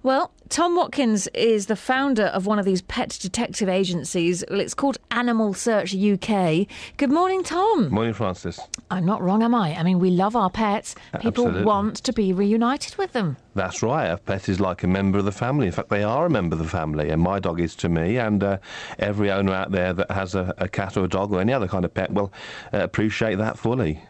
Well, Tom Watkins is the founder of one of these pet detective agencies. Well, it's called Animal Search UK. Good morning, Tom. Morning, Francis. I'm not wrong, am I? I mean, we love our pets. People Absolutely. want to be reunited with them. That's right. A pet is like a member of the family. In fact, they are a member of the family, and my dog is to me. And every owner out there that has a cat or a dog or any other kind of pet will appreciate that fully.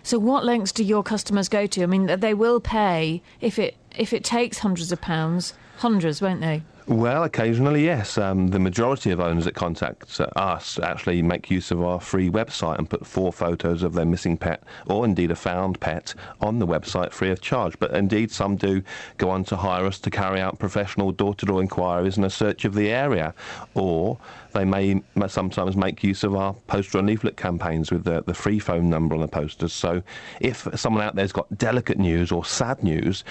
So what lengths do your customers go to? I mean, they will pay if it takes hundreds of pounds. Hundreds, won't they? Well, occasionally, yes. The majority of owners that contact us actually make use of our free website and put 4 photos of their missing pet, or indeed a found pet, on the website free of charge. But indeed, some do go on to hire us to carry out professional door-to-door inquiries and a search of the area, or they may sometimes make use of our poster and leaflet campaigns with the free phone number on the posters. So if someone out there's got delicate news or sad news,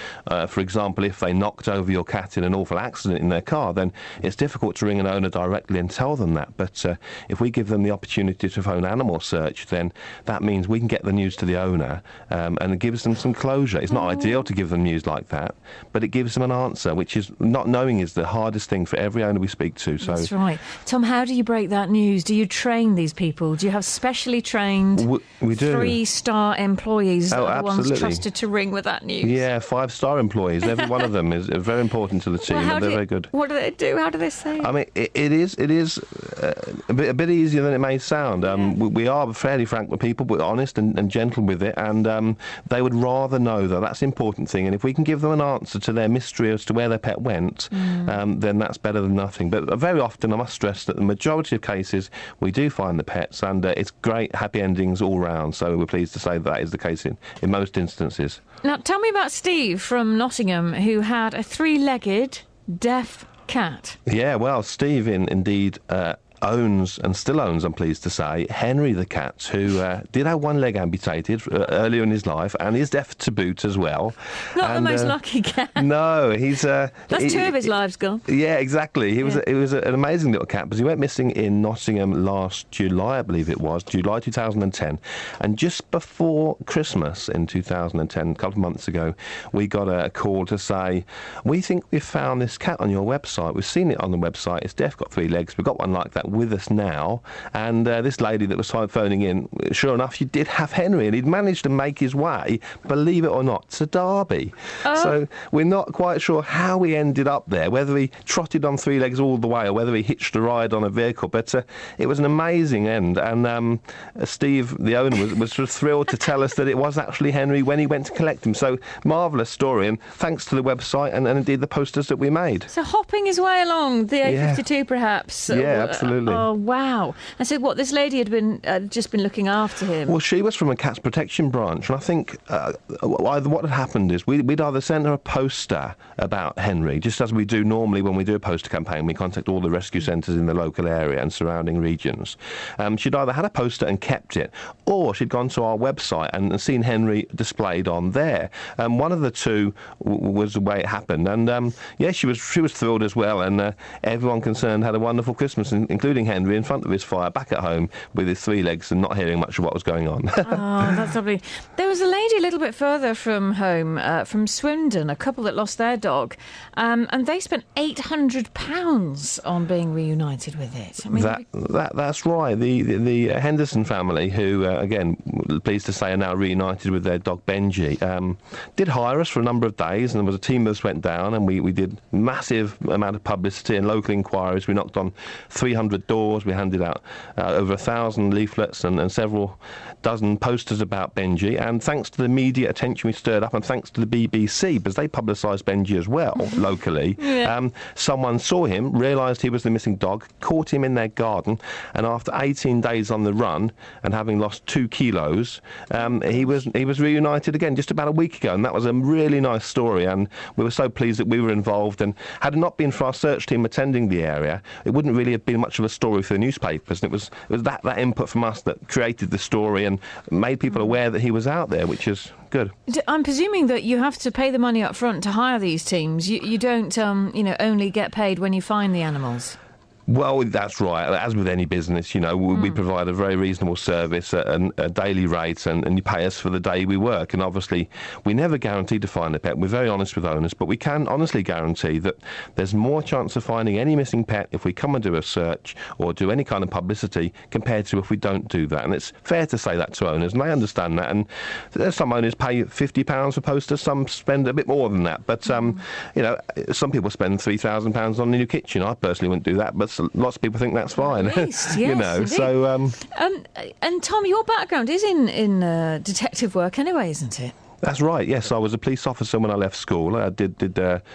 for example, if they knocked over your cat in an awful accident in their car, then it's difficult to ring an owner directly and tell them that. But if we give them the opportunity to phone Animal Search, then that means we can get the news to the owner, and it gives them some closure. It's not ideal to give them news like that, but it gives them an answer, which is not knowing is the hardest thing for every owner we speak to. So that's right. Tom, how do you break that news? Do you train these people? Do you have specially trained we do. 3-star employees that are the ones absolutely. trusted to ring with that news? Yeah, 5-star employees. Every one of them is very important to the team, and they're very good. What do they do? How do they say it? I mean, it is a bit easier than it may sound. We are fairly frank with people, but honest and gentle with it, and they would rather know that. That's the important thing. And if we can give them an answer to their mystery as to where their pet went, then that's better than nothing. But very often, I must stress that the majority of cases, we do find the pets, and it's great, happy endings all round. So we're pleased to say that is the case in most instances. Now, tell me about Steve from Nottingham, who had a 3-legged deaf cat. Yeah, well, Steve indeed owns, and still owns, I'm pleased to say, Henry the cat, who did have one leg amputated earlier in his life, and is deaf to boot as well. Not the most lucky cat. No, he's... That's 2 of his lives gone. Yeah, exactly. He was an amazing little cat, because he went missing in Nottingham last July, I believe it was, July 2010. And just before Christmas in 2010, a couple of months ago, we got a call to say, we think we've found this cat on your website. We've seen it on the website. It's deaf, got 3 legs. We've got one like that with us now. And this lady that was phoning in, sure enough, she did have Henry, and he'd managed to make his way, believe it or not, to Derby. So we're not quite sure how he ended up there, whether he trotted on 3 legs all the way or whether he hitched a ride on a vehicle. But it was an amazing end. And Steve, the owner, was sort of thrilled to tell us that it was actually Henry when he went to collect him. So marvellous story, and thanks to the website and indeed the posters that we made. So hopping his way along the A52 perhaps. Yeah, absolutely. Oh, wow. And so what, this lady had just been looking after him? Well, she was from a cats protection branch, and I think what had happened is we'd either sent her a poster about Henry, just as we do normally when we do a poster campaign. We contact all the rescue centres in the local area and surrounding regions. She'd either had a poster and kept it, or she'd gone to our website and seen Henry displayed on there. One of the two was the way it happened, and she was thrilled as well, and everyone concerned had a wonderful Christmas, including Henry in front of his fire, back at home with his 3 legs and not hearing much of what was going on. Oh, that's lovely. There was a lady a little bit further from home, from Swindon, a couple that lost their dog, and they spent £800 on being reunited with it. I mean, that's right. The Henderson family, who again, pleased to say, are now reunited with their dog Benji, did hire us for a number of days, and there was a team of us went down, and we did massive amount of publicity and local inquiries. We knocked on 300 doors. We handed out over 1,000 leaflets and several dozen posters about Benji. And thanks to the media attention we stirred up, and thanks to the BBC, because they publicised Benji as well locally, someone saw him, realised he was the missing dog, caught him in their garden, and after 18 days on the run and having lost 2 kilos, he was reunited again just about a week ago. And that was a really nice story, and we were so pleased that we were involved. And had it not been for our search team attending the area, it wouldn't really have been much of a story for the newspapers. And it was that input from us that created the story and made people aware that he was out there, which is good. I'm presuming that you have to pay the money up front to hire these teams. You don't, only get paid when you find the animals. Well, that's right. As with any business, we provide a very reasonable service at a daily rate, and you pay us for the day we work. And obviously, we never guarantee to find a pet. We're very honest with owners, but we can honestly guarantee that there's more chance of finding any missing pet if we come and do a search or do any kind of publicity compared to if we don't do that. And it's fair to say that to owners, and they understand that. And there's some owners pay £50 for posters, some spend a bit more than that. But, some people spend £3,000 on a new kitchen. I personally wouldn't do that, but lots of people think that's fine. At least, yes, So. And Tom, your background is in detective work anyway, isn't it? That's right, yes. I was a police officer when I left school. I did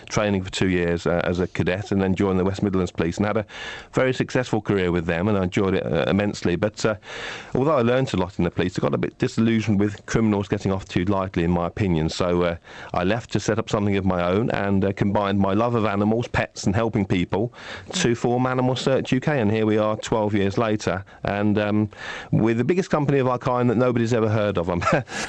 training for 2 years as a cadet, and then joined the West Midlands Police and had a very successful career with them, and I enjoyed it immensely. But although I learned a lot in the police, I got a bit disillusioned with criminals getting off too lightly, in my opinion. So I left to set up something of my own and combined my love of animals, pets and helping people to form Animal Search UK. And here we are 12 years later, and we're the biggest company of our kind that nobody's ever heard of.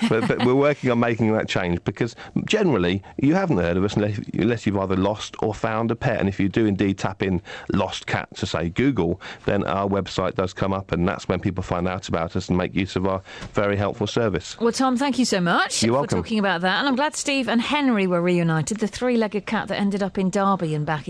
But we're working on making that change, because generally you haven't heard of us unless you've either lost or found a pet. And if you do indeed tap in lost cat to, say, Google, then our website does come up, and that's when people find out about us and make use of our very helpful service. Well, Tom, thank you so much You're for welcome. talking about that. And I'm glad Steve and Henry were reunited, the three-legged cat that ended up in Derby and back